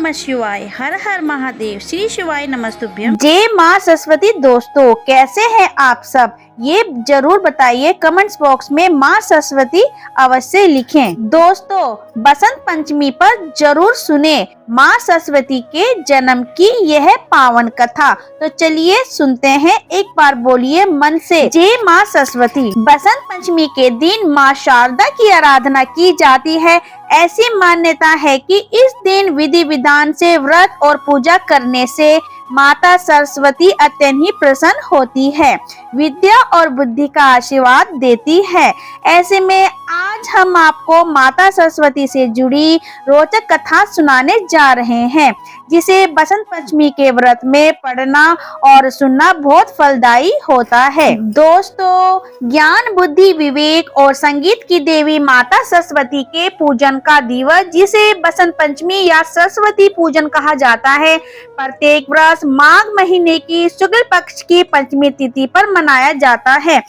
नमः शिवाय, हर हर महादेव, श्री शिवाय नमस्तुभ्यम। जय माँ सरस्वती। दोस्तों कैसे हैं आप सब, ये जरूर बताइए कमेंट्स बॉक्स में। माँ सरस्वती अवश्य लिखें। दोस्तों बसंत पंचमी पर जरूर सुने माँ सरस्वती के जन्म की यह पावन कथा। तो चलिए सुनते हैं, एक बार बोलिए मन से जय माँ सरस्वती। बसंत पंचमी के दिन माँ शारदा की आराधना की जाती है। ऐसी मान्यता है कि इस दिन विधि विधान से व्रत और पूजा करने से माता सरस्वती अत्यंत ही प्रसन्न होती है, विद्या और बुद्धि का आशीर्वाद देती है। ऐसे में आज हम आपको माता सरस्वती से जुड़ी रोचक कथा सुनाने जा रहे हैं, जिसे बसंत पंचमी के व्रत में पढ़ना और सुनना बहुत फलदायी होता है। दोस्तों ज्ञान, बुद्धि, विवेक और संगीत की देवी माता सरस्वती के पूजन का दिवस, जिसे बसंत पंचमी या सरस्वती पूजन कहा जाता है, प्रत्येक वर्ष माघ महीने की शुक्ल पक्ष की पंचमी तिथि पर मनाया जाता है।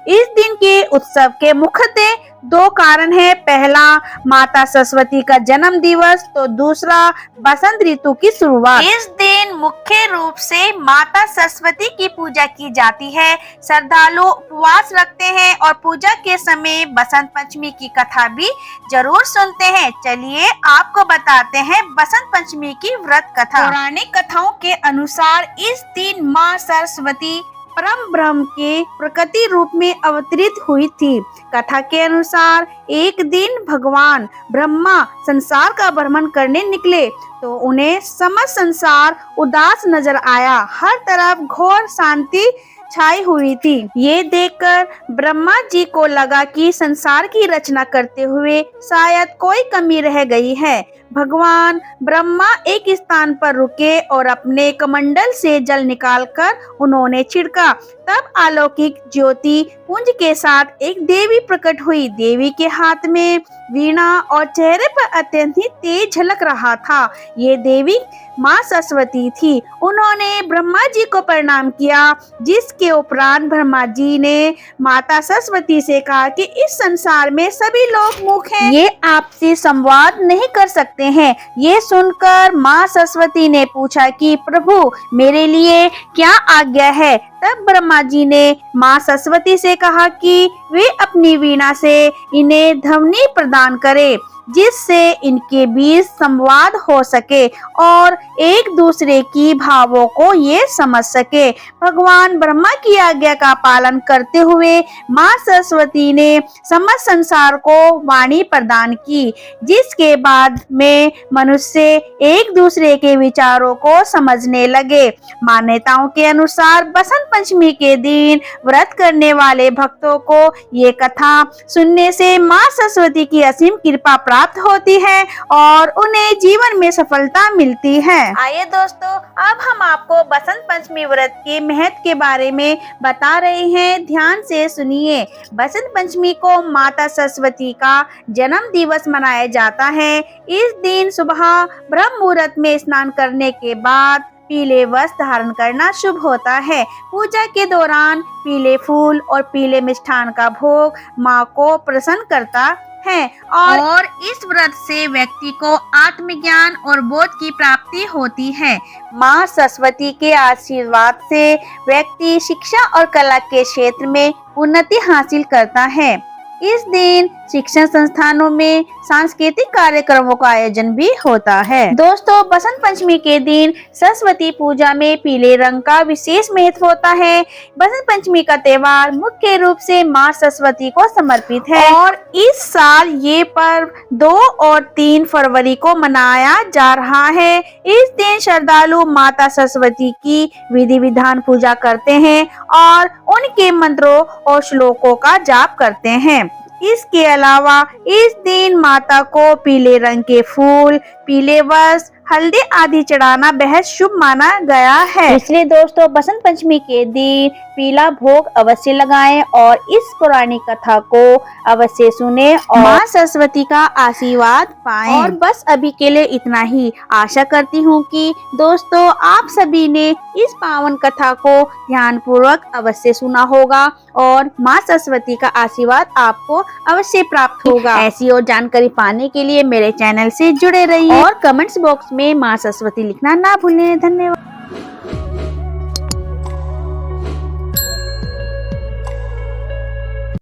इस दिन के उत्सव के मुख्यतः दो कारण हैं। पहला माता सरस्वती का जन्म दिवस, तो दूसरा बसंत ऋतु की शुरुआत। इस दिन मुख्य रूप से माता सरस्वती की पूजा की जाती है। श्रद्धालु उपवास रखते हैं और पूजा के समय बसंत पंचमी की कथा भी जरूर सुनते हैं। चलिए आपको बताते हैं बसंत पंचमी की व्रत कथा। पौराणिक कथाओं के अनुसार इस दिन माँ सरस्वती परम ब्रह्म के प्रकृति रूप में अवतरित हुई थी। कथा के अनुसार एक दिन भगवान ब्रह्मा संसार का भ्रमण करने निकले तो उन्हें समस्त संसार उदास नजर आया। हर तरफ घोर शांति छाई हुई थी। ये देखकर ब्रह्मा जी को लगा कि संसार की रचना करते हुए शायद कोई कमी रह गई है। भगवान ब्रह्मा एक स्थान पर रुके और अपने कमंडल से जल निकालकर उन्होंने छिड़का। तब अलौकिक ज्योति पुंज के साथ एक देवी प्रकट हुई। देवी के हाथ में वीणा और चेहरे पर अत्यंत ही तेज झलक रहा था। ये देवी माँ सरस्वती थी। उन्होंने ब्रह्मा जी को प्रणाम किया, जिसके उपरांत ब्रह्मा जी ने माता सरस्वती से कहा कि इस संसार में सभी लोग मूक हैं, ये आपसे संवाद नहीं कर सकते हैं। ये सुनकर माँ सरस्वती ने पूछा कि प्रभु मेरे लिए क्या आज्ञा है। तब ब्रह्मा जी ने माँ सरस्वती से कहा कि वे अपनी वीणा से इन्हें ध्वनि प्रदान करें, जिससे इनके बीच संवाद हो सके और एक दूसरे की भावों को ये समझ सके। भगवान ब्रह्मा की आज्ञा का पालन करते हुए माँ सरस्वती ने समस्त संसार को वाणी प्रदान की, जिसके बाद में मनुष्य एक दूसरे के विचारों को समझने लगे। मान्यताओं के अनुसार बसंत पंचमी के दिन व्रत करने वाले भक्तों को ये कथा सुनने से माँ सरस्वती की असीम कृपा प्राप्त होती है और उन्हें जीवन में सफलता मिलती है। आइए दोस्तों, अब हम आपको बसंत पंचमी व्रत के महत्व के बारे में बता रहे हैं, ध्यान से सुनिए। बसंत पंचमी को माता सरस्वती का जन्म दिवस मनाया जाता है। इस दिन सुबह ब्रह्म मुहूर्त में स्नान करने के बाद पीले वस्त्र धारण करना शुभ होता है। पूजा के दौरान पीले फूल और पीले मिष्ठान का भोग माँ को प्रसन्न करता है और इस व्रत से व्यक्ति को आत्मज्ञान और बोध की प्राप्ति होती है। माँ सरस्वती के आशीर्वाद से व्यक्ति शिक्षा और कला के क्षेत्र में उन्नति हासिल करता है। इस दिन शिक्षण संस्थानों में सांस्कृतिक कार्यक्रमों का आयोजन भी होता है। दोस्तों बसंत पंचमी के दिन सरस्वती पूजा में पीले रंग का विशेष महत्व होता है। बसंत पंचमी का त्योहार मुख्य रूप से माँ सरस्वती को समर्पित है और इस साल ये पर्व 2 और 3 फरवरी को मनाया जा रहा है। इस दिन श्रद्धालु माता सरस्वती की विधि विधान पूजा करते हैं और उनके मंत्रों और श्लोकों का जाप करते हैं। इसके अलावा इस दिन माता को पीले रंग के फूल, पीले वस्त्र, हल्दी आदि चढ़ाना बेहद शुभ माना गया है। इसलिए दोस्तों बसंत पंचमी के दिन पीला भोग अवश्य लगाएं और इस पौराणिक कथा को अवश्य सुने और माँ सरस्वती का आशीर्वाद पाएं। और बस अभी के लिए इतना ही। आशा करती हूँ कि दोस्तों आप सभी ने इस पावन कथा को ध्यान पूर्वक अवश्य सुना होगा और माँ सरस्वती का आशीर्वाद आपको अवश्य प्राप्त होगा। ऐसी और जानकारी पाने के लिए मेरे चैनल से जुड़े रहिए। और कमेंट्स बॉक्स में माँ सरस्वती लिखना ना भूलें। धन्यवाद।